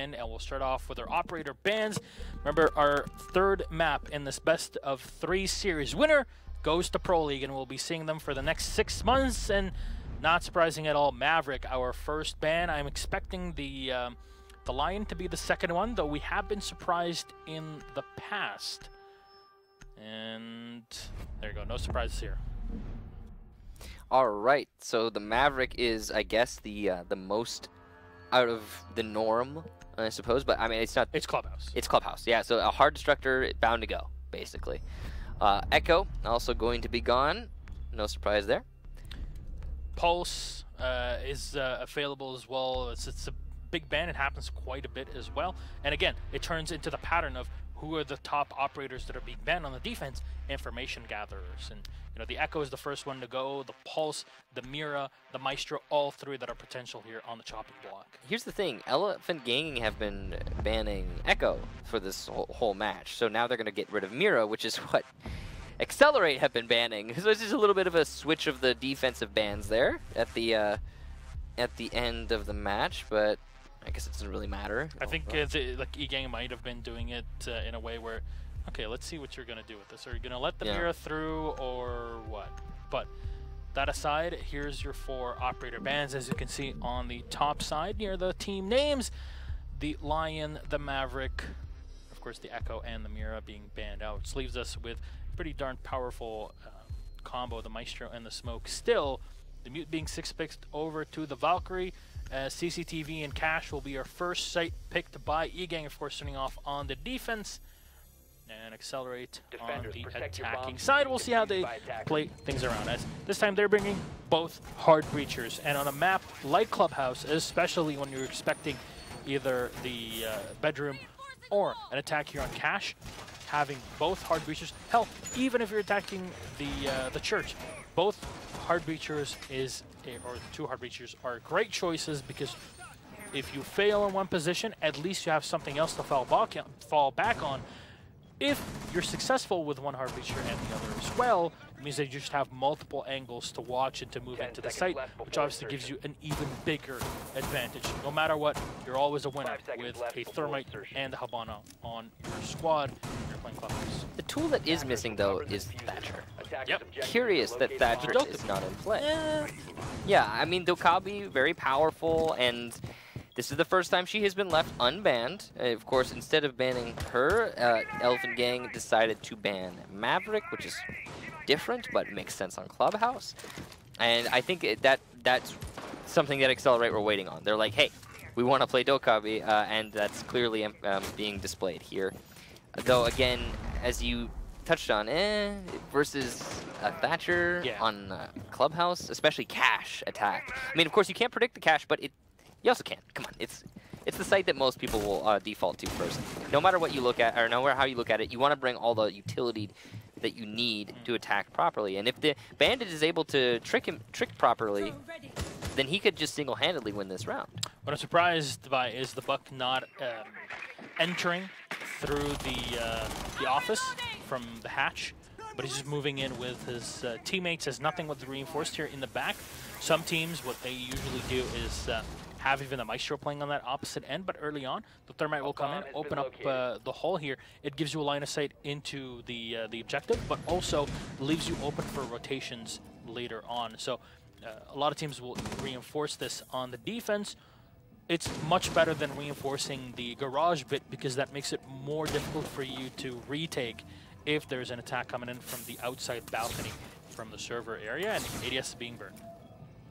in, and we'll start off with our operator bands. Remember, our third map in this best of 3 series. Winner goes to Pro League, and we'll be seeing them for the next 6 months. And not surprising at all, Maverick, our first ban. I'm expecting the Lion to be the second one, though we have been surprised in the past. And there you go, no surprises here. All right, so the Maverick is, I guess, the most out of the norm, I suppose. But I mean, it's not. It's Clubhouse. It's Clubhouse, yeah. So a hard destructor, bound to go, basically. Echo also going to be gone. No surprise there. Pulse is available as well. It's a big ban. It happens quite a bit as well. And again, it turns into the pattern of who are the top operators that are being banned on the defense, information gatherers. And you know, the Echo is the first one to go, the Pulse, the Mira, the Maestro, all 3 that are potential here on the chopping block. Here's the thing, Elephant Gang have been banning Echo for this whole match, so now they're going to get rid of Mira, which is what Excelerate have been banning. So it's just a little bit of a switch of the defensive bans there at the end of the match, but I guess it doesn't really matter. I think like Egang might have been doing it in a way where, okay, let's see what you're going to do with this. Are you going to let the Mira through or what? But that aside, here's your 4 operator bans. As you can see on the top side near the team names, the Lion, the Maverick, of course the Echo, and the Mira being banned out. Which leaves us with a pretty darn powerful combo, the Maestro and the Smoke. Still, the Mute being 6-picked over to the Valkyrie. CCTV and Cash will be our first site picked by Egang, of course, starting off on the defense. And Excelerate on the attacking side. We'll see how they play things around. As this time they're bringing both hard breachers. And on a map like Clubhouse, especially when you're expecting either the bedroom or an attack here on Cash, having both hard breachers, hell, even if you're attacking the church, both hard breachers or 2 hard breachers are great choices, because if you fail in one position, at least you have something else to fall back on. If you're successful with one hard breacher and the other as well, it means that you just have multiple angles to watch and to move into the site, which obviously gives you an even bigger advantage. No matter what, you're always a winner with a Thermite and a Habana on your squad when you're playing Clubhouse. The tool that is missing, though, is Thatcher. Yep. Curious that Thatcher is not in play. Yeah, I mean, Dokkaebi, very powerful, and this is the first time she has been left unbanned. Of course, instead of banning her, Elephant Gang decided to ban Maverick, which is different, but makes sense on Clubhouse. And I think that's something that Excelerate were waiting on. They're like, hey, we want to play Dokkaebi, and that's clearly being displayed here. Though, again, as you touched on, versus Thatcher on Clubhouse, especially Cash attack. I mean, of course, you can't predict the Cash, but you also can. Come on, it's the site that most people will default to first. No matter what you look at, or no matter how you look at it, you want to bring all the utility that you need to attack properly. And if the Bandit is able to trick properly, then he could just single-handedly win this round. What I'm surprised by is the Buck not entering through the office from the hatch, but he's just moving in with his teammates. Has nothing with the reinforced here in the back. Some teams, what they usually do is have even the Maestro playing on that opposite end, but early on, the Thermite will come in, open up the hole here. It gives you a line of sight into the objective, but also leaves you open for rotations later on. So a lot of teams will reinforce this on the defense. It's much better than reinforcing the garage bit, because that makes it more difficult for you to retake if there's an attack coming in from the outside balcony from the server area and ADS is being burned.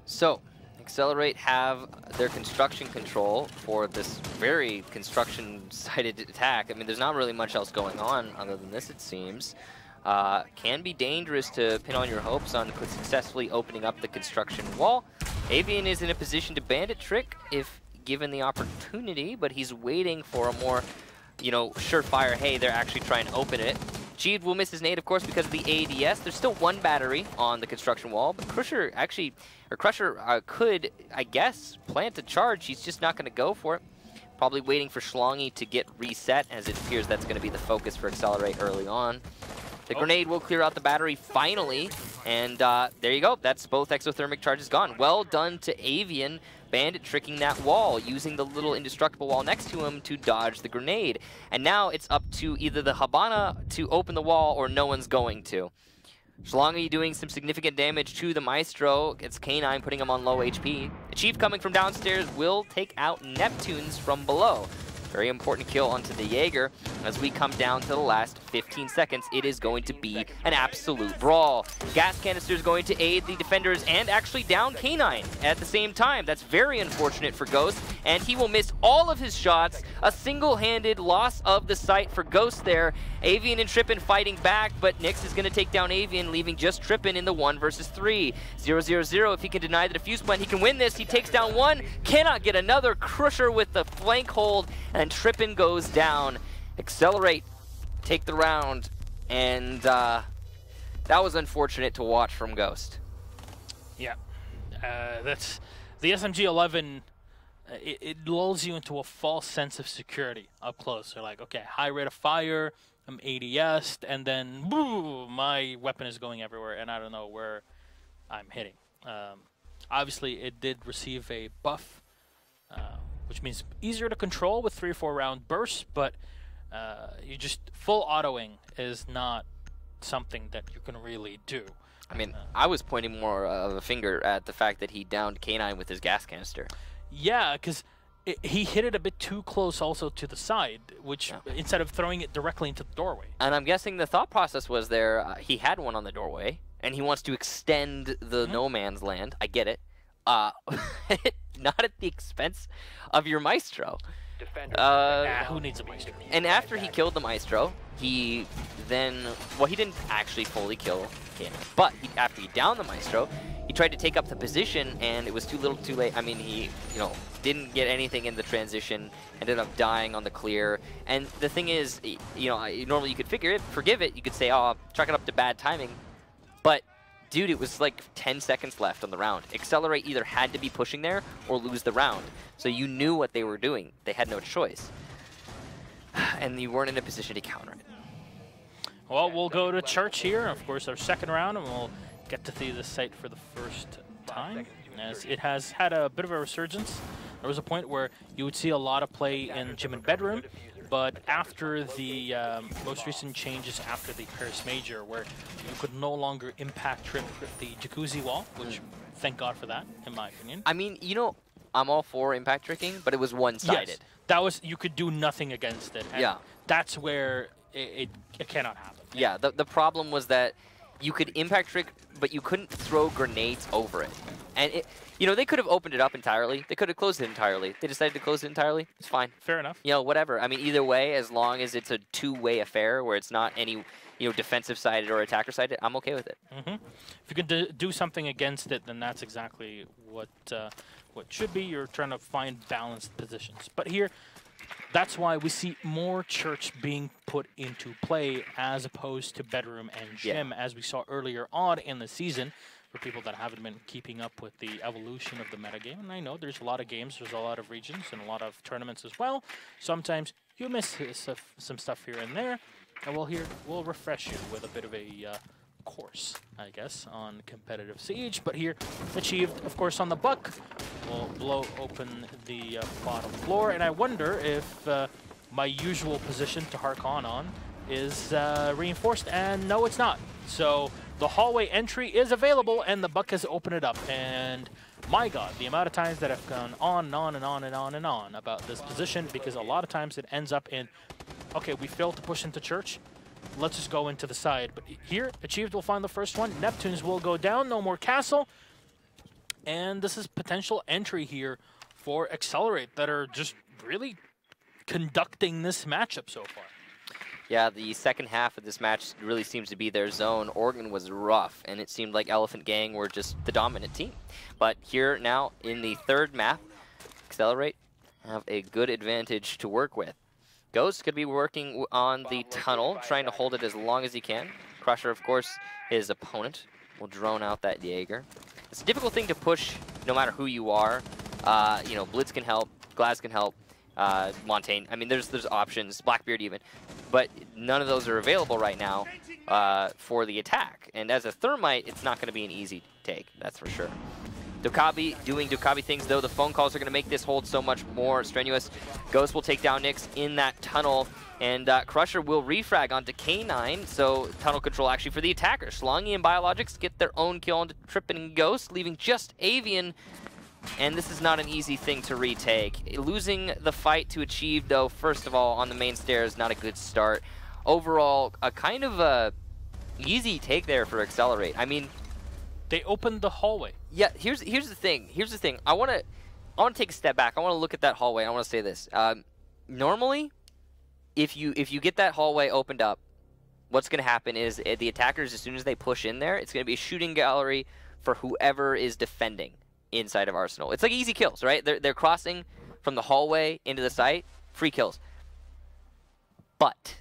So, Excelerate have their construction control for this very construction-sided attack. I mean, there's not really much else going on other than this, it seems. Can be dangerous to pin on your hopes on successfully opening up the construction wall. Avian is in a position to bandit trick if given the opportunity, but he's waiting for a more, you know, surefire, hey, they're actually trying to open it. Jeed will miss his nade, of course, because of the ADS. There's still 1 battery on the construction wall, but Crusher actually, or Crusher could, I guess, plant a charge. He's just not going to go for it. Probably waiting for Schlongy to get reset, as it appears that's going to be the focus for Excelerate early on. The grenade will clear out the battery finally, and there you go. That's both exothermic charges gone. Well done to Avian. Bandit tricking that wall, using the little indestructible wall next to him to dodge the grenade. And now it's up to either the Habana to open the wall or no one's going to. Schlongy doing some significant damage to the Maestro. It's K9 putting him on low HP. The Chief coming from downstairs will take out Neptunes from below. Very important kill onto the Jaeger. As we come down to the last 15 seconds, it is going to be an absolute brawl. Gas canister is going to aid the defenders and actually down K9 at the same time. That's very unfortunate for Ghost, and he will miss all of his shots. A single-handed loss of the sight for Ghost there. Avian and Trippin fighting back, but Nyx is going to take down Avian, leaving just Trippin in the 1 versus 3. 0-0-0, if he can deny the defuse plan, he can win this. He takes down one, cannot get another. Crusher with the flank hold, and Trippin goes down. Accelerate, take the round, and that was unfortunate to watch from Ghost. Yeah, that's the SMG-11. It lulls you into a false sense of security up close. They're like, okay, high rate of fire, I'm ADS'd, and then boom, my weapon is going everywhere, and I don't know where I'm hitting. Obviously, it did receive a buff, which means easier to control with 3 or 4 round bursts, but you just full autoing is not something that you can really do. I mean, I was pointing more of a finger at the fact that he downed K9 with his gas canister. Yeah, because he hit it a bit too close also to the side, which instead of throwing it directly into the doorway. And I'm guessing the thought process was there, he had one on the doorway, and he wants to extend the no man's land. I get it. Not at the expense of your Maestro. Who needs a Maestro? And after he killed the Maestro, he then, well, he didn't actually fully kill him, but after he downed the Maestro, he tried to take up the position, and it was too little too late. I mean, he, didn't get anything in the transition, ended up dying on the clear. And the thing is, normally you could forgive it, you could say, oh, chalk it up to bad timing. But, dude, it was like 10 seconds left on the round. Accelerate either had to be pushing there or lose the round. So you knew what they were doing. They had no choice. And you weren't in a position to counter it. Well, we'll go to Church here, of course, our second round, and we'll get to see this site for the first time, as it has had a bit of a resurgence. There was a point where you would see a lot of play in Gym and Bedroom, but after the most recent changes after the Paris Major, where you could no longer impact trip the Jacuzzi wall, which thank God for that, in my opinion. I mean, I'm all for impact tricking, but it was one-sided. Yes, that was, you could do nothing against it. And yeah. That's where it cannot happen. Yeah, the problem was that you could impact trick, but you couldn't throw grenades over it. And they could have opened it up entirely. They could have closed it entirely. They decided to close it entirely. It's fine. Fair enough. Whatever. I mean, either way, as long as it's a two-way affair where it's not any, defensive-sided or attacker-sided, I'm okay with it. Mm-hmm. If you can do something against it, then that's exactly what should be. You're trying to find balanced positions. But here, that's why we see more Church being put into play as opposed to Bedroom and Gym, as we saw earlier on in the season. For people that haven't been keeping up with the evolution of the metagame, and I know there's a lot of games, there's a lot of regions, and a lot of tournaments as well. Sometimes you miss some stuff here and there, and we'll refresh you with a bit of a course, I guess, on competitive Siege. But here, achieved, of course, on the Buck. We'll blow open the bottom floor, and I wonder if my usual position to hark on is reinforced, and no, it's not. So the hallway entry is available, and the Buck has opened it up. And my God, the amount of times that I've gone on and on and on and on and on about this position, because a lot of times it ends up in, okay, we failed to push into Church. Let's just go into the side. But here, Achieved will find the first one. Neptunes will go down. No more castle. And this is potential entry here for Accelerate that are just really conducting this matchup so far. Yeah, the second half of this match really seems to be their zone. Oregon was rough, and it seemed like Elephant Gang were just the dominant team. But here now in the third map, Accelerate have a good advantage to work with. Ghost could be working on the tunnel, trying to hold it as long as he can. Crusher, of course, his opponent, will drone out that Jaeger. It's a difficult thing to push no matter who you are. Blitz can help, Glaz can help, Montaigne. I mean, there's options, Blackbeard even. But none of those are available right now for the attack. And as a Thermite, it's not going to be an easy take, that's for sure. Dokkaebi doing Dokkaebi things, though. The phone calls are going to make this hold so much more strenuous. Ghost will take down Nyx in that tunnel, and Crusher will refrag onto K9, so tunnel control actually for the attacker. Schlongy and Biologics get their own kill onto Trippin and Ghost, leaving just Avian, and this is not an easy thing to retake. Losing the fight to Achieve, though, first of all, on the main stairs, not a good start. Overall, a kind of a easy take there for Excelerate. I mean, they opened the hallway. Yeah, here's the thing. Here's the thing. I want to take a step back. I want to look at that hallway. I want to say this. Normally, if you get that hallway opened up, what's going to happen is the attackers, as soon as they push in there, it's going to be a shooting gallery for whoever is defending inside of Arsenal. It's like easy kills, right? They're crossing from the hallway into the site, free kills. But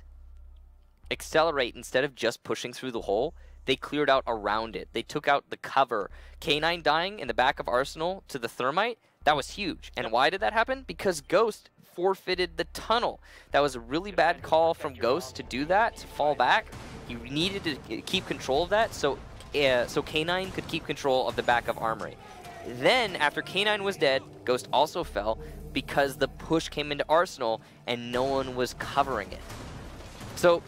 Excelerate, instead of just pushing through the hole, they cleared out around it. They took out the cover. K9 dying in the back of Arsenal to the Thermite, that was huge. And why did that happen? Because Ghost forfeited the tunnel. That was a really bad call from Ghost to do that, to fall back. He needed to keep control of that, so K9 could keep control of the back of Armory. Then, after K9 was dead, Ghost also fell because the push came into Arsenal and no one was covering it. So,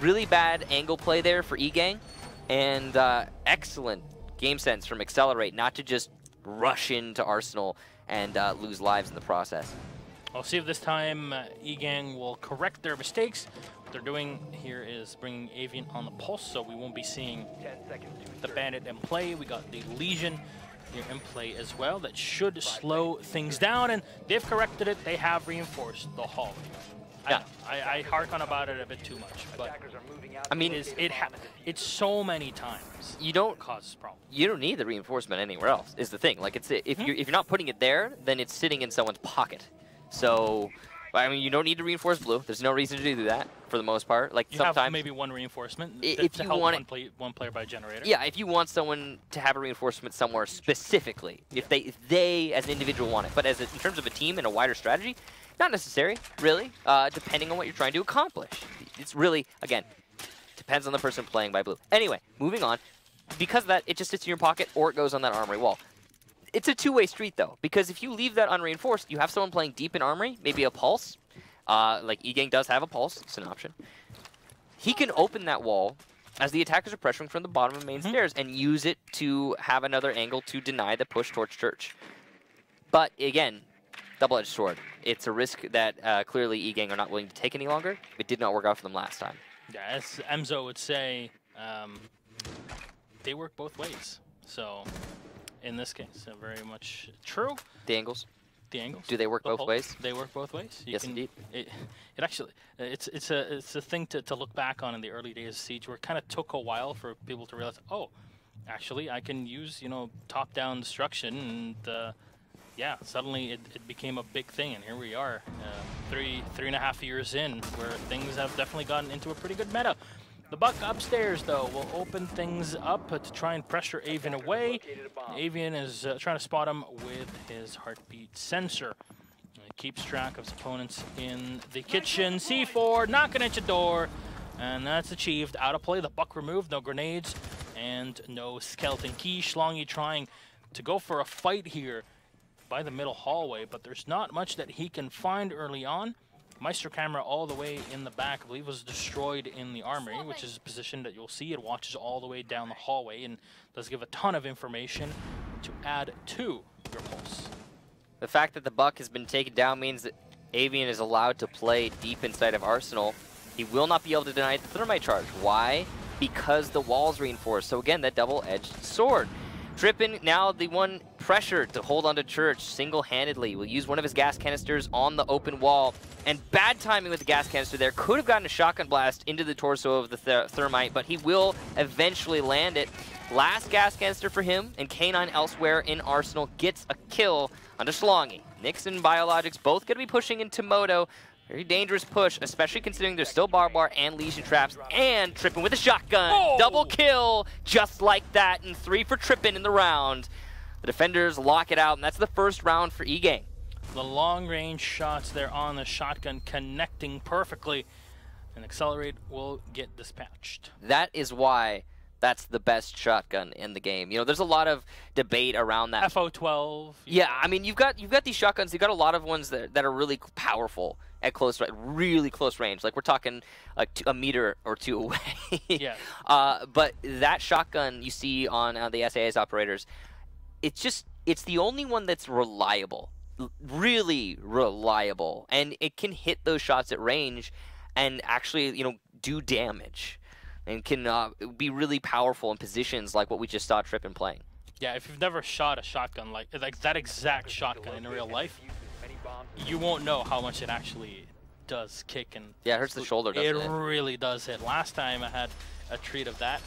really bad angle play there for Egang. And excellent game sense from Excelerate, not to just rush into Arsenal and lose lives in the process. I'll see if this time Egang will correct their mistakes. What they're doing here is bringing Avian on the pulse, so we won't be seeing the Bandit in play. We got the Legion here in play as well. That should slow things down, and they've corrected it. They have reinforced the hallway. Yeah. I hark on about it a bit too much, but I mean, it's so many times. You don't cause problems. You don't need the reinforcement anywhere else. Is the thing. Like if you're not putting it there, then it's sitting in someone's pocket. So, I mean, you don't need to reinforce blue. There's no reason to do that for the most part. Like you sometimes have maybe one reinforcement if you want one player by generator. Yeah, if you want someone to have a reinforcement somewhere specifically, if they as an individual want it, but in terms of a team and a wider strategy. Not necessary, really, depending on what you're trying to accomplish. It's really, again, depends on the person playing by blue. Anyway, moving on. Because of that, it just sits in your pocket or it goes on that Armory wall. It's a two-way street, though, because if you leave that unreinforced, you have someone playing deep in Armory, maybe a Pulse. Like Egang does have a Pulse. It's an option. He can open that wall as the attackers are pressuring from the bottom of the main stairs and use it to have another angle to deny the push towards Church. But, again, double-edged sword. It's a risk that clearly Egang are not willing to take any longer. It did not work out for them last time. Yeah, as Emzo would say, they work both ways. So, in this case, very much true. The angles? The angles. Do they work both ways? They work both ways. Yes, indeed. It actually, it's a thing to look back on in the early days of Siege, where it kind of took a while for people to realize, oh, actually, I can use, top-down destruction, and yeah, suddenly it became a big thing, and here we are, 3.5 years in, where things have definitely gotten into a pretty good meta. The Buck upstairs, though, will open things up to try and pressure Avian away. Avian is trying to spot him with his heartbeat sensor. He keeps track of his opponents in the kitchen. C4, knocking at your door, and that's achieved. Out of play, the Buck removed, no grenades, and no skeleton key. Schlongy trying to go for a fight here by the middle hallway, but there's not much that he can find early on. Meister camera all the way in the back, I believe, was destroyed in the Armory, which is a position that you'll see. It watches all the way down the hallway and does give a ton of information to add to your pulse. The fact that the Buck has been taken down means that Avian is allowed to play deep inside of Arsenal. He will not be able to deny the Thermite charge. Why? Because the wall's reinforced. So again, that double-edged sword. Trippin, now the one pressured to hold onto Church single-handedly, will use one of his gas canisters on the open wall. And bad timing with the gas canister there. Could have gotten a shotgun blast into the torso of the Thermite, but he will eventually land it. Last gas canister for him, and K9 elsewhere in Arsenal gets a kill onto Schlongy. Nyx and Biologics both going to be pushing into Moto. Very dangerous push, especially considering there's still Barbed Wire and Legion traps, and Trippin with a shotgun. Oh! Double kill, just like that, and 3 for Trippin in the round. The defenders lock it out, and that's the first round for Egang. The long-range shots there on the shotgun connecting perfectly, and Excelerate will get dispatched. That is why that's the best shotgun in the game. You know, there's a lot of debate around that. FO12. Yeah, I mean, you've got these shotguns. You've got a lot of ones that are really powerful at really close range. Like we're talking like a meter or two away. Yeah. But that shotgun you see on the SAS operators, it's the only one that's reliable, really reliable, and it can hit those shots at range, and actually, you know, do damage. And can be really powerful in positions like what we just saw Trippin playing. Yeah, if you've never shot a shotgun like that exact shotgun in real life, you won't know how much it actually does kick. And yeah, it hurts the shoulder, doesn't it? It really does hit. Last time I had a treat of that,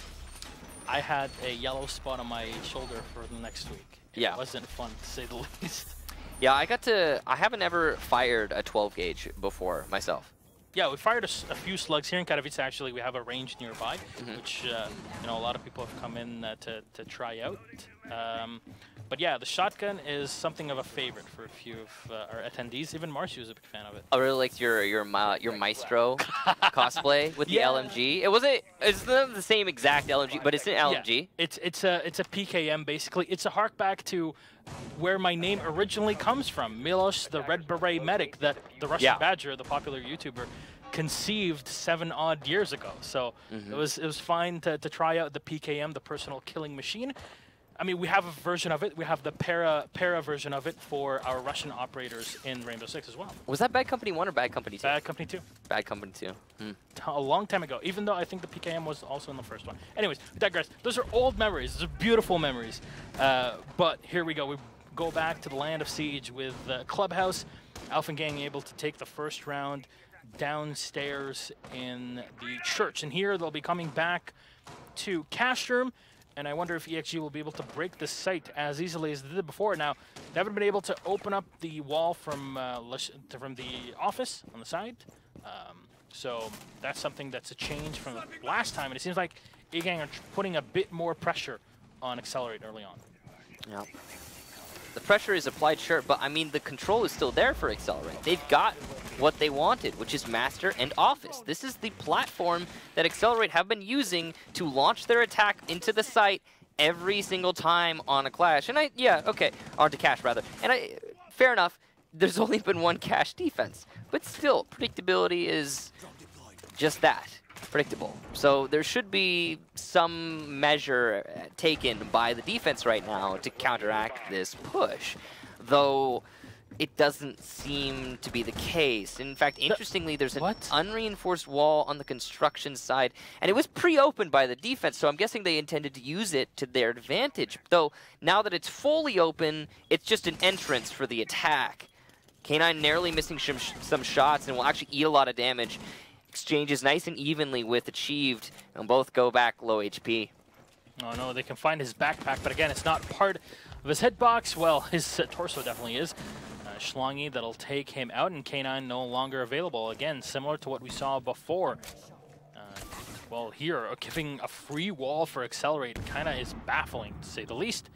I had a yellow spot on my shoulder for the next week. Yeah. It wasn't fun, to say the least. Yeah, I haven't ever fired a 12 gauge before myself. Yeah, we fired a few slugs here in Katowice. Actually, we have a range nearby, which you know, a lot of people have come in to try out. But yeah, the shotgun is something of a favorite for a few of our attendees. Even Marcy was a big fan of it. I really liked your Maestro cosplay with the LMG. It's not the same exact LMG, but it's an LMG. Yeah. It's a PKM basically. It's a hark back to where my name originally comes from. Milos, the Red Beret medic that the Russian Badger, the popular YouTuber, conceived 7-odd years ago. So it was fine to try out the PKM, the personal killing machine. I mean, we have a version of it. We have the para version of it for our Russian operators in Rainbow Six as well. Was that Bad Company 1 or Bad Company 2? Bad Company 2. Bad Company 2. A long time ago, even though I think the PKM was also in the first one. Anyways, we digress. Those are old memories. Those are beautiful memories. But here we go. We go back to the land of Siege with Clubhouse. Alpha Gang able to take the first round downstairs in the church. And here they'll be coming back to Cash Room. And I wonder if EXG will be able to break the site as easily as they did before. Now, they haven't been able to open up the wall from the office on the side. So that's something that's a change from last time. And it seems like Egang are putting a bit more pressure on Excelerate early on. Yeah. The pressure is applied, sure, but I mean, the control is still there for Excelerate. They've got what they wanted, which is Master and Office. This is the platform that Excelerate have been using to launch their attack into the site every single time on a clash. And onto Cash rather. And fair enough, there's only been one Cash defense, but still, predictability is just that. Predictable. So there should be some measure taken by the defense right now to counteract this push, though it doesn't seem to be the case. In fact, interestingly, there's an unreinforced wall on the construction side, and it was pre-opened by the defense, so I'm guessing they intended to use it to their advantage. Though, now that it's fully open, it's just an entrance for the attack. K9 narrowly missing some shots and will actually eat a lot of damage. Exchanges nice and evenly with Achieved, and both go back low HP. Oh no, they can find his backpack, but again, it's not part of his hitbox. Well, his torso definitely is. Schlongy that'll take him out, and K9 no longer available. Again, similar to what we saw before. Well, here, giving a free wall for Excelerate kind of is baffling, to say the least.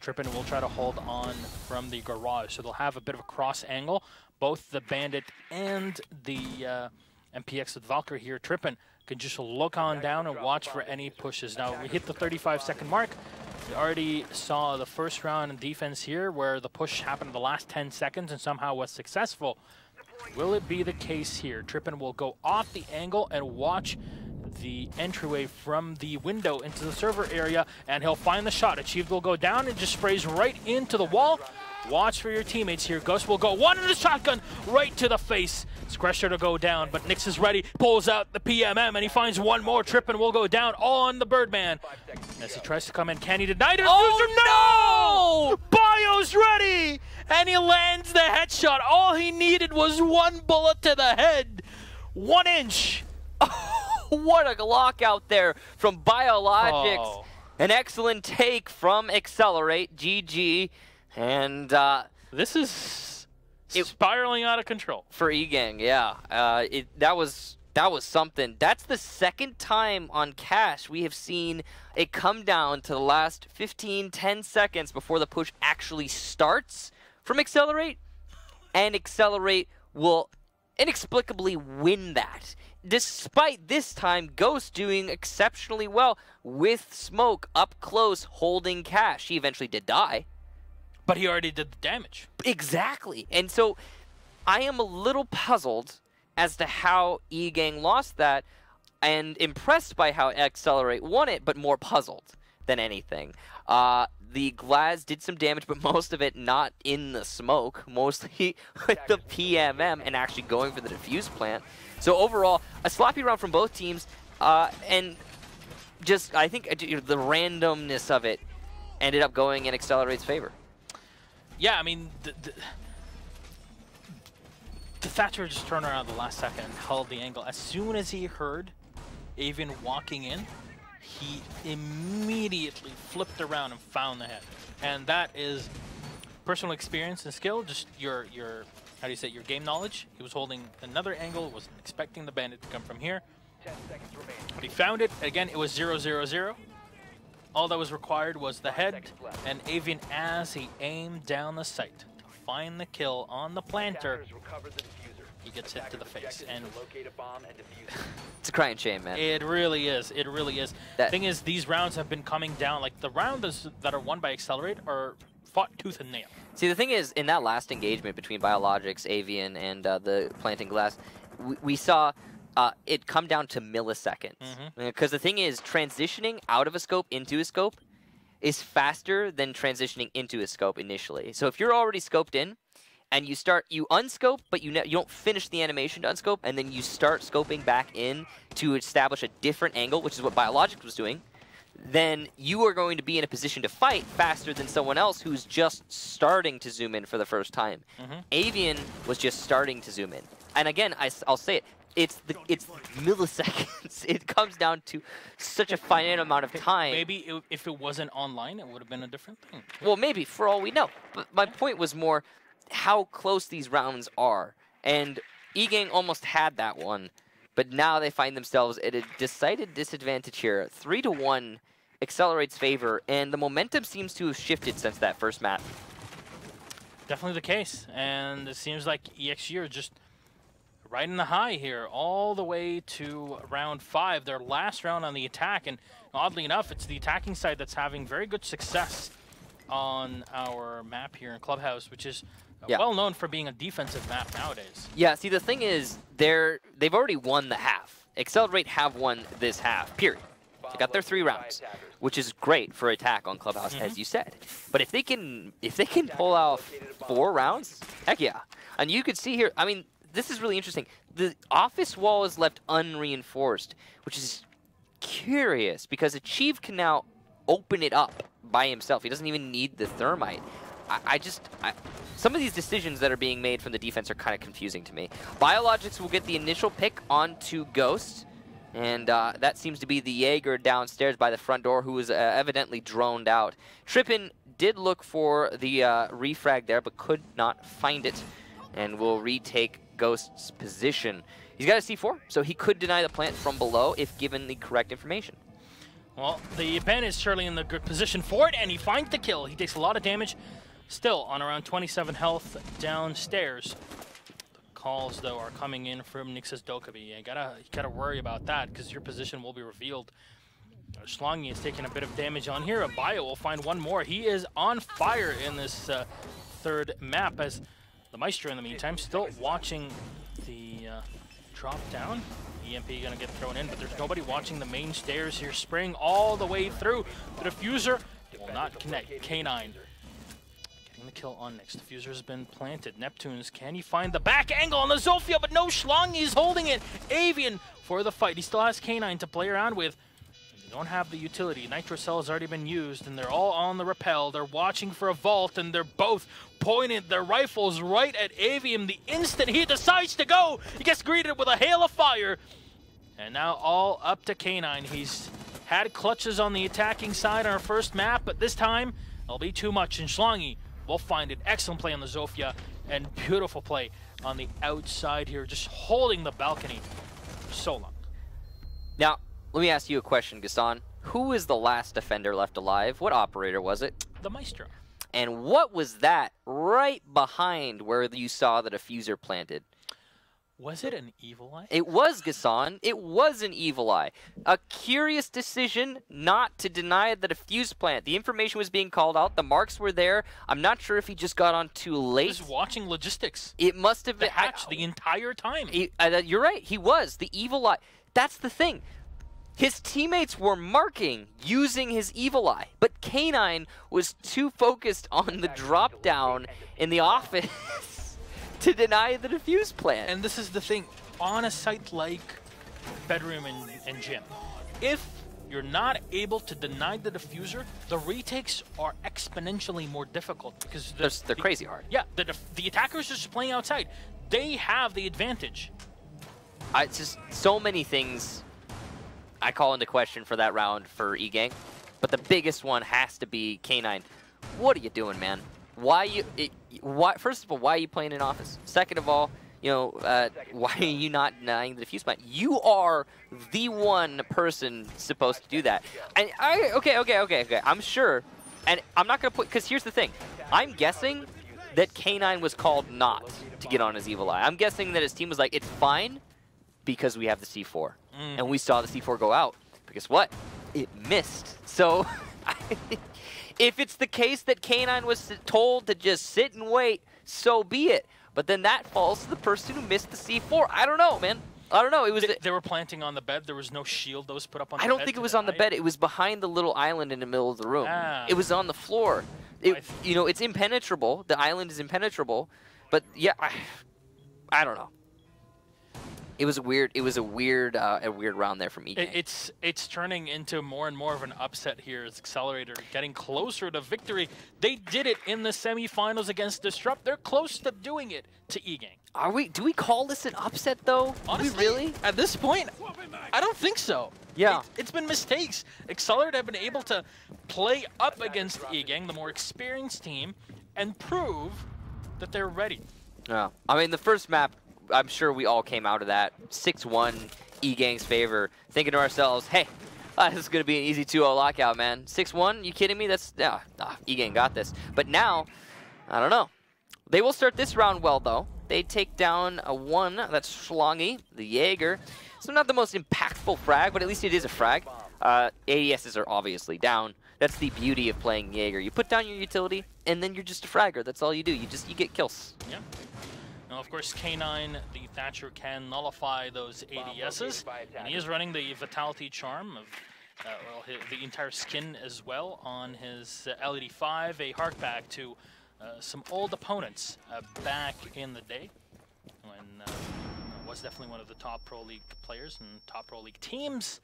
Trippin will try to hold on from the garage, so they'll have a bit of a cross angle. Both the Bandit and the MPX with Valkyrie here. Trippin can just look on down and watch for any pushes. Now, we hit the 35-second mark. We already saw the first round in defense here where the push happened in the last 10 seconds and somehow was successful. Will it be the case here? Trippin will go off the angle and watch the entryway from the window into the server area, and he'll find the shot. Achieved will go down and just sprays right into the wall. Watch for your teammates here. Ghost will go one in the shotgun right to the face. Scresher to go down, but Nyx is ready. Pulls out the PMM, and he finds one more. Trippin will go down on the Birdman. As he tries to come in, can he deny it? Oh, no! Bio's ready! And he lands the headshot. All he needed was one bullet to the head. 1 inch. What a lockout there from Biologics. Oh. An excellent take from Excelerate. GG. And this is spiraling out of control for Egang. Yeah, that was something. That's the second time on Cash we have seen it come down to the last 10 seconds before the push actually starts from Excelerate, and Excelerate will inexplicably win that. Despite this time, Ghost doing exceptionally well with Smoke up close, holding cash. He eventually did die. But he already did the damage. Exactly. And so I am a little puzzled as to how Egang lost that, and impressed by how Excelerate won it, but more puzzled than anything. The Glaz did some damage, but most of it not in the smoke, mostly with the PMM and actually going for the defuse plant. So overall, a sloppy round from both teams, and just, I think the randomness of it ended up going in Excelerate's favor. Yeah, I mean, the Thatcher just turned around at the last second and held the angle. As soon as he heard Avian walking in, he immediately flipped around and found the head. And that is personal experience and skill, just your how do you say, your game knowledge. He was holding another angle, wasn't expecting the bandit to come from here. 10 seconds remaining. But he found it. Again, it was 0-0-0. All that was required was the head, and Avian, as he aimed down the sight to find the kill on the planter, he gets hit to the face. And it's a crying shame, man. It really is. It really is. The thing is, these rounds have been coming down. Like, the rounds that are won by Excelerate are fought tooth and nail. See, the thing is, in that last engagement between Biologics, Avian, and the planting glass, we saw it come down to milliseconds. Because the thing is, transitioning out of a scope into a scope is faster than transitioning into a scope initially. So if you're already scoped in, and you unscope, but you don't finish the animation to unscope, and then you start scoping back in to establish a different angle, which is what Biologics was doing, then you are going to be in a position to fight faster than someone else who's just starting to zoom in for the first time. Avian was just starting to zoom in. And again, I'll say it, it's milliseconds. It comes down to such a finite amount of time. Maybe if it wasn't online, it would have been a different thing. Well, maybe, for all we know. But my point was more how close these rounds are. And Egang almost had that one, but now they find themselves at a decided disadvantage here. 3-1 Excelerate's favor, and the momentum seems to have shifted since that first map. Definitely the case, and it seems like EXG are just riding the high here all the way to round 5, their last round on the attack, and oddly enough, it's the attacking side that's having very good success on our map here in Clubhouse, which is well known for being a defensive map nowadays. Yeah, see, the thing is, they've already won the half. Accelerate have won this half, period. They got their 3 rounds, which is great for attack on Clubhouse, as you said. But if they can pull off 4 rounds, heck yeah. And you could see here, I mean, this is really interesting. The office wall is left unreinforced, which is curious because Achieve can now open it up by himself. He doesn't even need the thermite. Some of these decisions that are being made from the defense are kind of confusing to me. Biologics will get the initial pick onto Ghost, and that seems to be the Jaeger downstairs by the front door, who is evidently droned out. Trippin did look for the refrag there, but could not find it, and will retake Ghost's position. He's got a C4, so he could deny the plant from below if given the correct information. Well, the Ben is surely in the good position for it, and he finds the kill. He takes a lot of damage, still on around 27 health downstairs. The calls, though, are coming in from Nix's Dokkaebi. You gotta worry about that, because your position will be revealed. Schlongi is taking a bit of damage on here. Bio will find one more. He is on fire in this third map, as the Maestro, in the meantime, still watching the drop down. EMP gonna get thrown in, but there's nobody watching the main stairs here, spraying all the way through. The diffuser will not connect. K9 getting the kill on Nix. Diffuser has been planted. Neptunes, can he find the back angle on the Zofia? But no, Schlongi is holding it. Avian for the fight. He still has K9 to play around with. They don't have the utility. Nitro Cell has already been used, and they're all on the rappel. They're watching for a vault, and they're both pointing their rifles right at Avian. The instant he decides to go, he gets greeted with a hail of fire. And now all up to K9. He's had clutches on the attacking side on our first map, but this time it'll be too much. And Schlongi will find it. Excellent play on the Zofia, and beautiful play on the outside here, just holding the balcony for so long. Now, let me ask you a question, Gaston. Who is the last defender left alive? What operator was it? The Maestro. And what was that right behind where you saw the diffuser planted? Was it an evil eye? It was, Gassan. It was an evil eye. A curious decision not to deny the defuse plant. The information was being called out. The marks were there. I'm not sure if he just got on too late. He was watching logistics. It must have been the hatch the entire time. You're right. He was. The evil eye. That's the thing. His teammates were marking using his evil eye, but K9 was too focused on the drop down in the office to deny the defuse plan. And this is the thing, on a site like bedroom and gym, if you're not able to deny the diffuser, the retakes are exponentially more difficult because they're crazy hard. Yeah, the attackers are just playing outside. They have the advantage. It's just so many things I call into question for that round for Egang, but the biggest one has to be K9. What are you doing, man? First of all, why are you playing in office? Second of all, why are you not denying the defuse plant? You are the one person supposed to do that. And okay. I'm sure, and I'm not gonna put, because here's the thing. I'm guessing that K9 was called not to get on his evil eye. I'm guessing that his team was like, it's fine because we have the C4. And we saw the C4 go out. But guess what? It missed. So if it's the case that K9 was told to just sit and wait, so be it. But then that falls to the person who missed the C4. I don't know, man. I don't know. It was they were planting on the bed. There was no shield that was put up on the bed. I don't think it was on the bed. It was behind the little island in the middle of the room. It was on the floor. It's impenetrable. The island is impenetrable. But yeah, I don't know. It was a weird round there from Egang. It's turning into more and more of an upset here as Excelerate getting closer to victory. They did it in the semifinals against Disrupt. They're close to doing it to Egang. Do we call this an upset though? Honestly, really? At this point, I don't think so. Yeah. It's been mistakes. Excelerate have been able to play up against Egang, the more experienced team, and prove that they're ready. Yeah. I mean, the first map, I'm sure we all came out of that 6-1 Egang's favor, thinking to ourselves, hey, this is going to be an easy 2-0 lockout, man. 6-1? You kidding me? Egang got this. But now, I don't know. They will start this round well, though. They take down a 1. That's Schlongy, the Jaeger. So not the most impactful frag, but at least it is a frag. ADSs are obviously down. That's the beauty of playing Jaeger. You put down your utility, and then you're just a fragger. That's all you do. You get kills. Yeah. Now, of course, K9, the Thatcher, can nullify those ADSs, and he is running the Vitality Charm of the entire skin as well on his LED5, a hark back to some old opponents back in the day when was definitely one of the top Pro League players and top Pro League teams.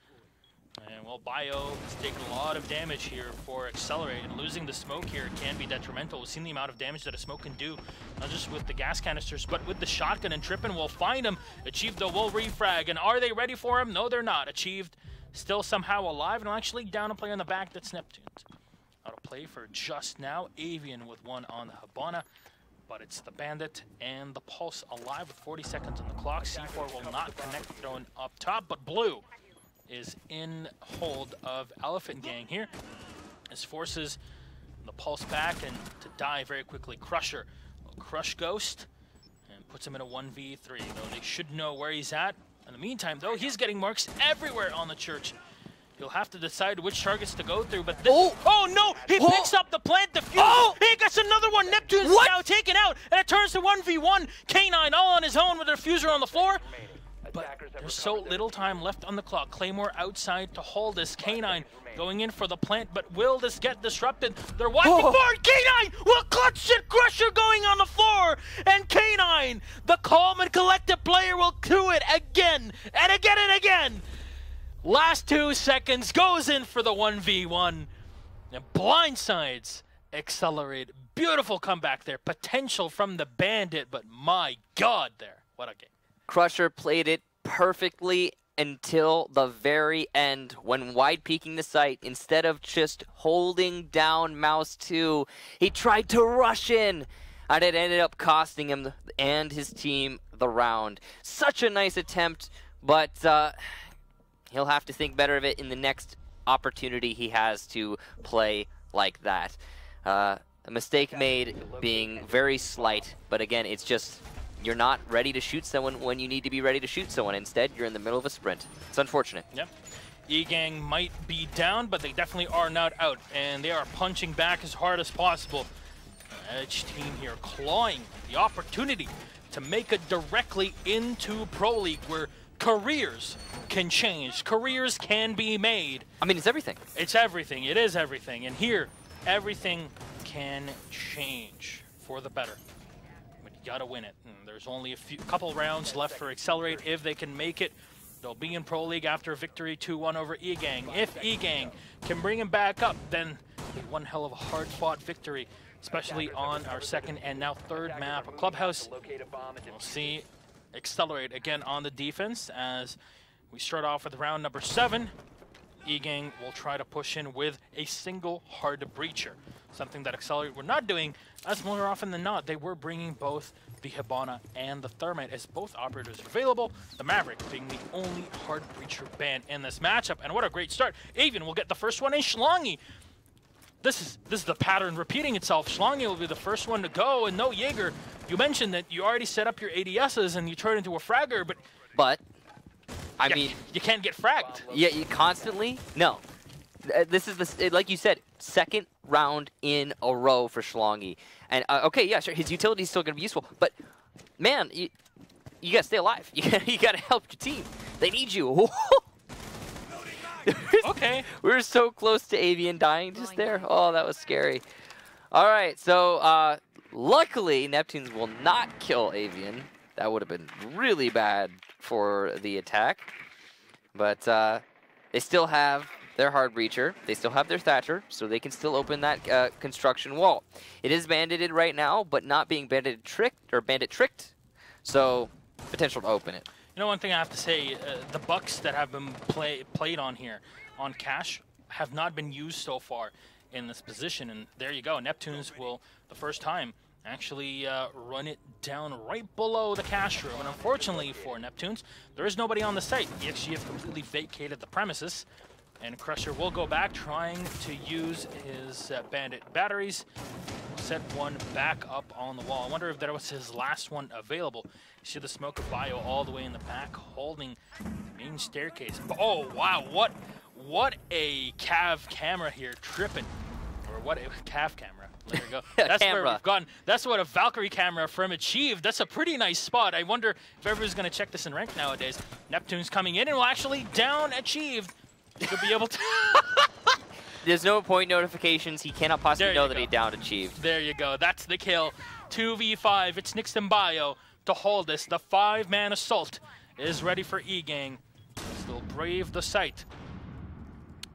And well, Bio has taken a lot of damage here for Excelerate, and losing the smoke here can be detrimental. We've seen the amount of damage that a smoke can do, not just with the gas canisters, but with the shotgun, and Trippin will find him, achieve the will refrag, and are they ready for him? No, they're not. Achieved, still somehow alive, and actually down a player in the back, that's Neptune's. Out of play for just now, Avian with one on the Habana, but it's the Bandit and the Pulse alive with 40 seconds on the clock. C4 will not connect, thrown up top, but Blue is in hold of Elephant Gang here. As forces the Pulse back and to die very quickly. Crusher will crush Ghost and puts him in a 1v3, though they should know where he's at. In the meantime, though, he's getting marks everywhere on the church. He'll have to decide which targets to go through, but this— oh no! He picks up the plant defuse! He gets another one! Neptune's now taken out, and it turns to 1v1! K9 all on his own with a diffuser on the floor. But there's so little time left on the clock. Claymore outside to hold this. K9 going in for the plant, but will this get disrupted? They're watching for it. K9 will clutch it. Crusher going on the floor. And K9, the calm and collected player, will do it again and again and again. Last 2 seconds, goes in for the 1v1. And blindsides Excelerate. Beautiful comeback there. Potential from the Bandit, but my God there. What a game. Crusher played it perfectly until the very end when wide peeking the site. Instead of just holding down mouse 2, he tried to rush in, and it ended up costing him and his team the round. Such a nice attempt, but he'll have to think better of it in the next opportunity he has to play like that. A mistake made being very slight, but again, it's just you're not ready to shoot someone when you need to be ready to shoot someone. Instead, you're in the middle of a sprint. It's unfortunate. Yep. Egang might be down, but they definitely are not out, and they are punching back as hard as possible. Edge team here clawing the opportunity to make it directly into Pro League, where careers can change, careers can be made. I mean, it's everything. It's everything. It is everything. And here, everything can change for the better. But you gotta win it. And there's only a couple rounds left for Excelerate. If they can make it, they'll be in Pro League after a victory 2-1 over Egang. If Egang can bring him back up, then one hell of a hard-fought victory, especially on our second and now third map, Clubhouse. We'll see Excelerate again on the defense as we start off with round number 7. Egang will try to push in with a single hard breacher, something that Excelerate were not doing, as more often than not they were bringing both the Hibana and the Thermite as both operators are available, the Maverick being the only hard breacher ban in this matchup. And what a great start. Avian will get the first one in. Schlongi, this is the pattern repeating itself. Schlongi will be the first one to go, and no Jaeger. You mentioned that you already set up your ADSs and you turn into a fragger, but I mean, you can't get fragged. Yeah, you constantly? No. This is like you said, second round in a row for Schlongi. And okay, yeah, sure, his utility is still going to be useful, but man, you got to stay alive. You got to help your team. They need you. Okay. We were so close to Avian dying just there. Oh, that was scary. All right, so luckily Neptunes will not kill Avian. That would have been really bad for the attack. But they still have their hard breacher. They still have their Thatcher, so they can still open that construction wall. It is bandited right now, but not being bandit tricked. So potential to open it. You know, one thing I have to say, the bucks that have been played on here, on Cash, have not been used so far in this position. And there you go. Neptunes will, the first time, actually run it down right below the Cash room. And unfortunately for Neptunes, there is nobody on the site. EXG have completely vacated the premises. And Crusher will go back, trying to use his bandit batteries. Set one back up on the wall. I wonder if that was his last one available. You see the smoke of Bio all the way in the back, holding the main staircase. Oh, wow, what a Cav camera here, tripping. Or what a Cav camera. There we go. That's where we've gone. That's what a Valkyrie camera from Achieved. That's a pretty nice spot. I wonder if everyone's going to check this in ranked nowadays. Neptune's coming in and will actually down Achieved. He'll be able to... There's no point notifications. He cannot possibly know that he downed Achieved. There you go. That's the kill. 2v5. It's Nyx and Bio to hold this. The 5-man assault is ready for Egang. Still brave the site.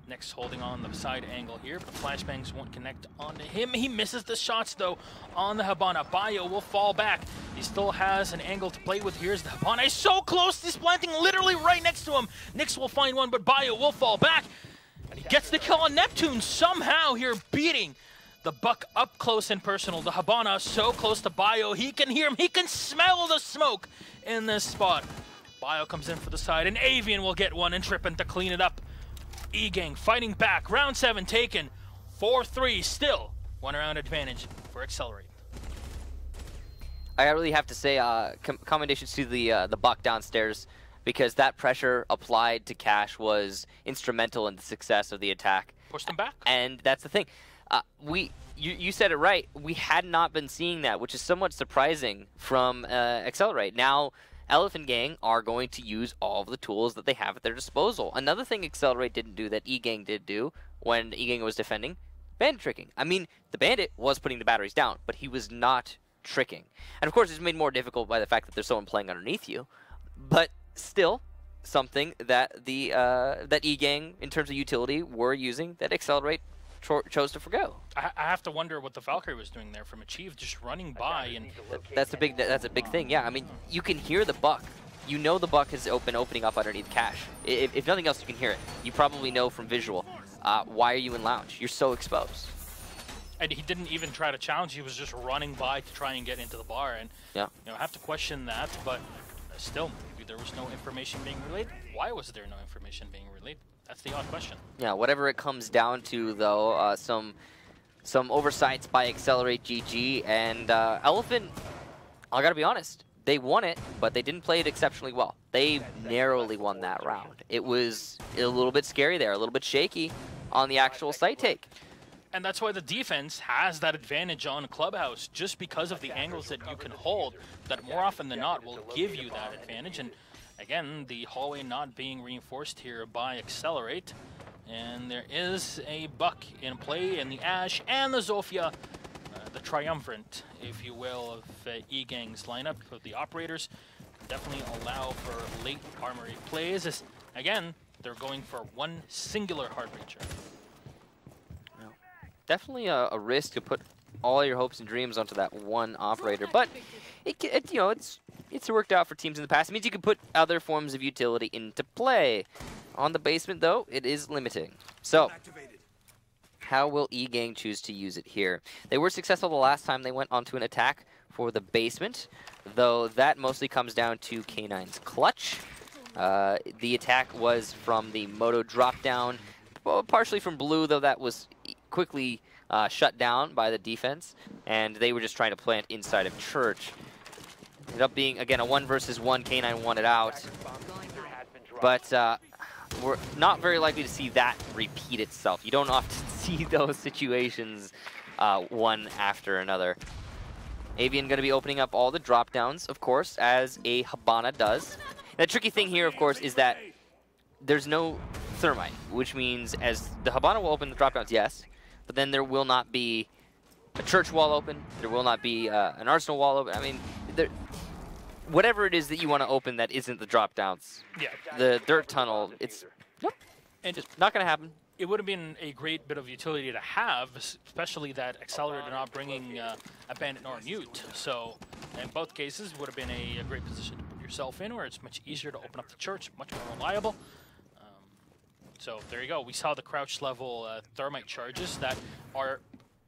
Nyx holding on the side angle here, but the flashbangs won't connect onto him. He misses the shots, though, on the Hibana. Bio will fall back. He still has an angle to play with. Here's the Hibana. He's so close. He's planting literally right next to him. Nyx will find one, but Bio will fall back. And he gets the kill on Neptune somehow here, beating the buck up close and personal. The Hibana so close to Bio. He can hear him. He can smell the smoke in this spot. Bio comes in for the side, and Avian will get one and tripping to clean it up. Egang fighting back. Round 7 taken. 4-3 still. 1 round advantage for Excelerate. I really have to say commendations to the buck downstairs, because that pressure applied to Cash was instrumental in the success of the attack. Pushed them back. And that's the thing. You said it right. We had not been seeing that, which is somewhat surprising from Excelerate. Now, Elephant Gang are going to use all of the tools that they have at their disposal. Another thing Excelerate didn't do that Egang did do when Egang was defending, bandit tricking. I mean, the bandit was putting the batteries down, but he was not tricking. And of course, it's made more difficult by the fact that there's someone playing underneath you. But still, something that that Egang, in terms of utility, were using that Excelerate chose to forgo. I have to wonder what the Valkyrie was doing there from Achieve, just running by. And that's a big thing. Yeah, I mean, you can hear the buck. You know the buck has been opening up underneath Cash. If nothing else, you can hear it. You probably know from visual. Why are you in lounge? You're so exposed. And he didn't even try to challenge. He was just running by to try and get into the bar. And yeah, you know, I have to question that. But still, maybe there was no information being relayed. Why was there no information being relayed? That's the odd question. Yeah, whatever it comes down to, though, some oversights by Excelerate GG, and Elephant, I gotta be honest, they won it, but they didn't play it exceptionally well. They narrowly won that round. It was a little bit scary there, a little bit shaky on the actual site take. And that's why the defense has that advantage on Clubhouse, just because of the angles that you can hold, that more often than not will give you that advantage. And again, the hallway not being reinforced here by Excelerate. And there is a buck in play in the Ash and the Zofia, the triumvirate, if you will, of Egang's lineup of the operators. Definitely allow for late armory plays. As, again, they're going for one singular hard breacher. Definitely a risk to put all your hopes and dreams onto that one operator, but you know, it's worked out for teams in the past. It means you can put other forms of utility into play. On the basement, though, it is limiting. So, how will Egang choose to use it here? They were successful the last time they went onto an attack for the basement, though that mostly comes down to K9's clutch. The attack was from the Moto drop down, well, partially from Blue, though that was quickly shut down by the defense, and they were just trying to plant inside of Church. Ended up being, again, a 1 versus 1. K9 won it out. But we're not very likely to see that repeat itself. You don't often see those situations one after another. Avian going to be opening up all the drop downs, of course, as a Habana does. The tricky thing here, of course, is that there's no thermite, which means as the Habana will open the drop downs, yes, but then there will not be a Church wall open, there will not be an Arsenal wall open. I mean, whatever it is that you want to open that isn't the drop downs, yeah, the dirt tunnel, it's and just not going to happen. It would have been a great bit of utility to have, especially that Excelerate are not bringing a Bandit nor a Newt. So in both cases, would have been a great position to put yourself in, where it's much easier to open up the Church, much more reliable. So there you go. We saw the crouch level thermite charges that are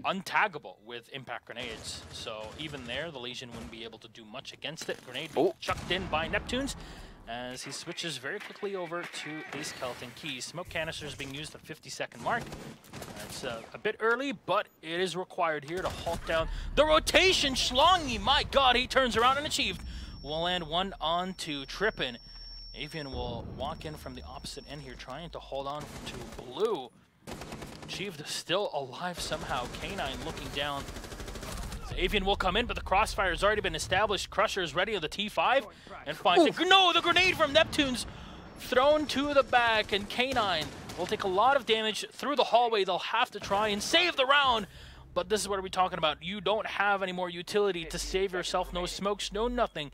untaggable with impact grenades. So even there, the Legion wouldn't be able to do much against it. Grenade being chucked in by Neptunes as he switches very quickly over to a Skeleton Key. Smoke canisters being used at 50-second mark. It's a bit early, but it is required here to halt down the rotation. Schlongy, my God, he turns around and achieved. We'll land one on to Trippin. Avian will walk in from the opposite end here, trying to hold on to Blue. Achieved still alive somehow. K9 looking down. So Avian will come in, but the crossfire has already been established. Crusher is ready on the T5 and finds it. No, the grenade from Neptune's thrown to the back, and K9 will take a lot of damage through the hallway. They'll have to try and save the round, but this is what we're talking about. You don't have any more utility to save yourself. No smokes, no nothing.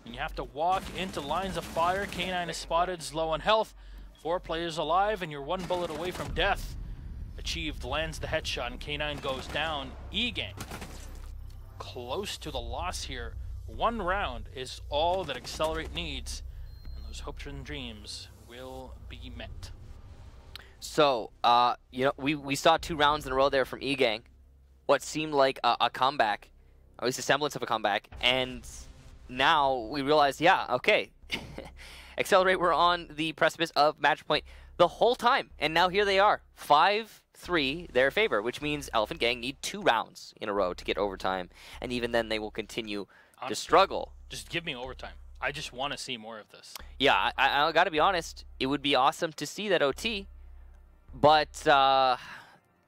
And you have to walk into lines of fire. K9 is spotted, is low on health. 4 players alive, and you're 1 bullet away from death. Achieved, lands the headshot, and K9 goes down. Egang, close to the loss here. 1 round is all that Excelerate needs, and those hopes and dreams will be met. So, you know, we saw 2 rounds in a row there from Egang. What seemed like a comeback, or at least a semblance of a comeback, and now we realize, yeah, okay, Excelerate were on the precipice of match point the whole time, and now here they are, 5-3 their favor, which means Elephant Gang need 2 rounds in a row to get overtime, and even then they will continue to struggle. Just give me overtime. I just want to see more of this. Yeah, I got to be honest, it would be awesome to see that OT, but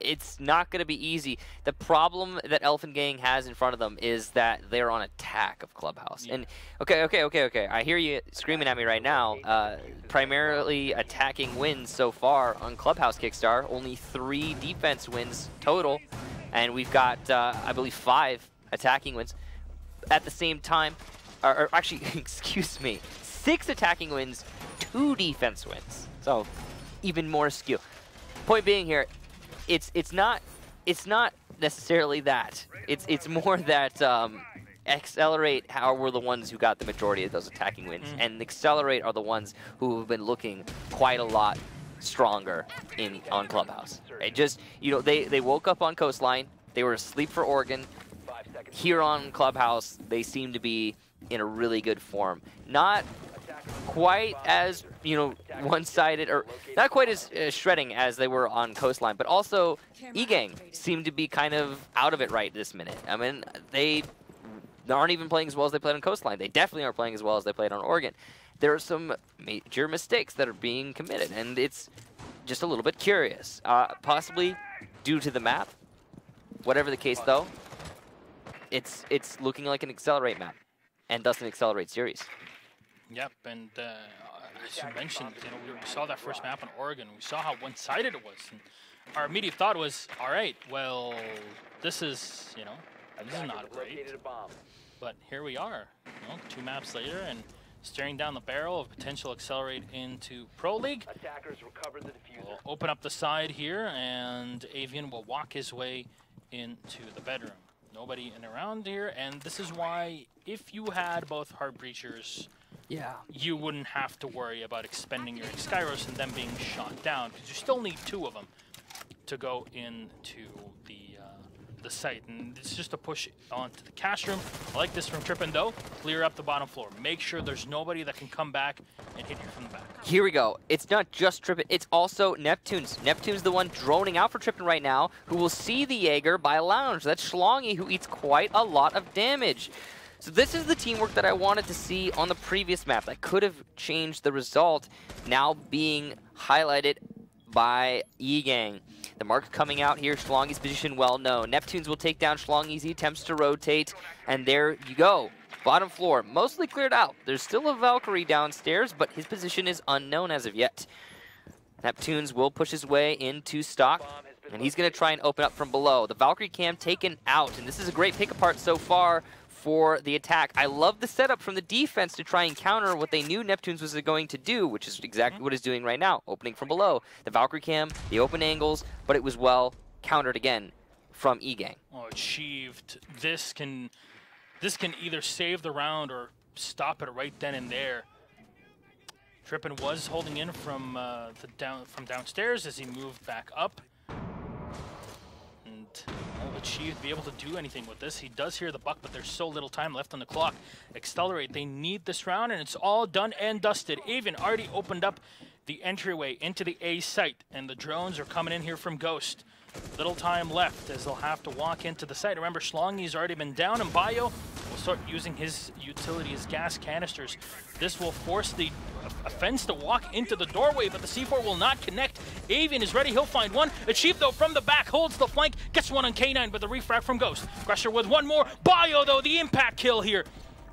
it's not going to be easy. The problem that Elephant Gang has in front of them is that they're on attack of Clubhouse. Yeah. And okay. I hear you screaming at me right now. Primarily attacking wins so far on Clubhouse Kickstar. Only 3 defense wins total. And we've got, I believe, 5 attacking wins. At the same time, or actually, excuse me, 6 attacking wins, 2 defense wins. So even more skew. Point being here, it's not necessarily that. It's more that Excelerate were the ones who got the majority of those attacking wins, and Excelerate are the ones who have been looking quite a lot stronger on Clubhouse. Right? Just, you know, they woke up on Coastline, they were asleep for Oregon. Here on Clubhouse, they seem to be in a really good form. Not quite as, you know, one-sided, or not quite as shredding as they were on Coastline, but also Egang seemed to be kind of out of it right this minute. I mean, they aren't even playing as well as they played on Coastline. They definitely aren't playing as well as they played on Oregon. There are some major mistakes that are being committed, and it's just a little bit curious. Possibly due to the map. Whatever the case, though, it's looking like an Excelerate map, and thus an Excelerate series. Yep, and as you mentioned, we saw that first map on Oregon. We saw how one-sided it was. And our immediate thought was, all right, well, this is not great. But here we are, 2 maps later, and staring down the barrel of potential Excelerate into Pro League. We'll open up the side here, and Avian will walk his way into the bedroom. Nobody in around here, and this is why if you had both Heart Breachers, you wouldn't have to worry about expending your Skyros and them being shot down, because you still need 2 of them to go into the site. And it's just a push onto the cash room. I like this from Trippin, though. Clear up the bottom floor. Make sure there's nobody that can come back and hit you from the back. Here we go. It's not just Trippin, it's also Neptune's. Neptune's the one droning out for Trippin right now, who will see the Jaeger by Lounge. That's Schlongy, who eats quite a lot of damage. So this is the teamwork that I wanted to see on the previous map that could have changed the result, now being highlighted by Egang. The mark coming out here, Schlongy's position well known. Neptunes will take down Schlongy's, he attempts to rotate, and there you go. Bottom floor, mostly cleared out. There's still a Valkyrie downstairs, but his position is unknown as of yet. Neptunes will push his way into stock, and he's going to try and open up from below. The Valkyrie cam taken out, and this is a great pick apart so far for the attack. I love the setup from the defense to try and counter what they knew Neptunes was going to do, which is exactly what he's doing right now, opening from below. The Valkyrie cam, the open angles, but it was well countered again from Egang. Oh, achieved. This can either save the round or stop it right then and there. Trippin was holding in from downstairs as he moved back up. Will Achieved be able to do anything with this? He does hear the buck, but there's so little time left on the clock. Excelerate, they need this round, and it's all done and dusted. Avian already opened up the entryway into the A site, and the drones are coming in here from Ghost. Little time left as they'll have to walk into the site. Remember, Schlongy's already been down, and Bio will start using his utility as gas canisters. This will force the offense to walk into the doorway, but the C4 will not connect. Avian is ready, he'll find one. Achieved, though, from the back, holds the flank, gets one on K9, but the refract from Ghost. Crusher with one more. Bio, though, the impact kill here.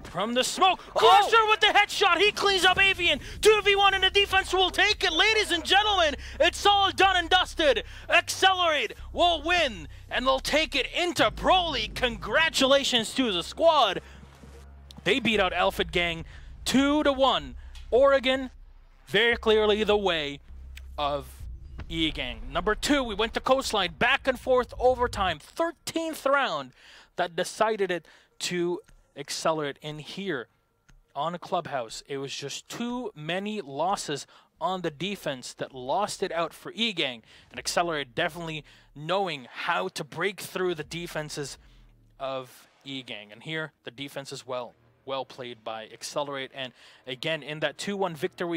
From the smoke, Crusher with the headshot, he cleans up Avian. 2v1 and the defense will take it. Ladies and gentlemen, it's all done and dusted. Excelerate will win, and they'll take it into Pro League. Congratulations to the squad. They beat out Alphid Gang 2-1. Oregon, very clearly the way of Egang. Number 2, we went to Coastline, back and forth overtime, 13th round that decided it to Excelerate. In here on a Clubhouse, it was just too many losses on the defense that lost it out for Egang, and Excelerate definitely knowing how to break through the defenses of Egang. And here the defense is well played by Excelerate, and again in that 2-1 victory